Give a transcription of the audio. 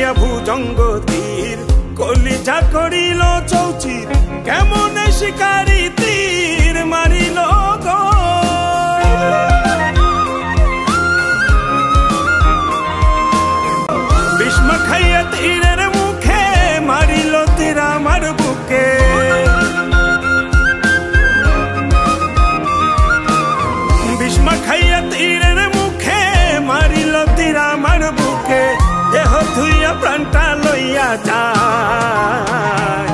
ভাঙ্গিয়া ভুজঙ্গ তীর কলিজা করিল চৌচির কেমন শিকারি তীর মারিল গো ভীষ্ম খাইয়া তীরের মুখে মারিল তীর আমার বুকে ভীষ্ম খাইয়া তীরের মুখে মারিল তীর আমার বুকে দেহ ধুইয়া প্রাণটা লইয়া যায়